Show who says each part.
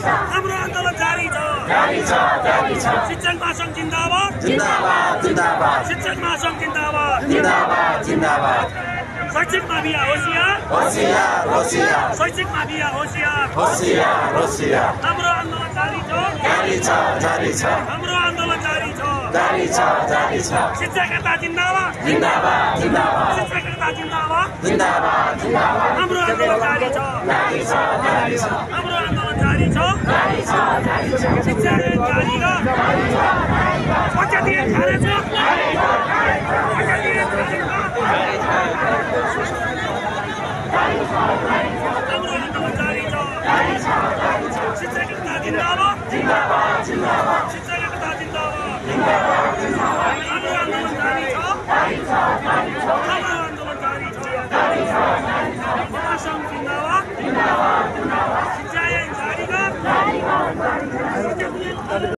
Speaker 1: हाम्रो आन्दोलन जारी छ शिक्षक महासंघ जिन्दाबाद शिक्षक महासंघ जिन्दाबाद शैक्षिक माफिया होशियार शैक्षिक माफिया होशियार हाम्रो आन्दोलन जारी छ हाम्रो आन्दोलन जारी छ शिक्षकता जिन्दाबाद शिक्षकता जिन्दाबाद हाम्रो आन्दोलन जारी छ हाम्रो आन्दोलन जारी छ शिक्षा जारी छ पञ्चायती खारेज हाम्रो आन्दोलन जारी छ शिक्षकता जिन्दाबाद शिक्षकता जिन्दाबाद हाम्रो आन्दोलन जारी छ हाम्रो आन्दोलन जारी छ महासंघ जिन्दाबाद शिक्षा जारी छ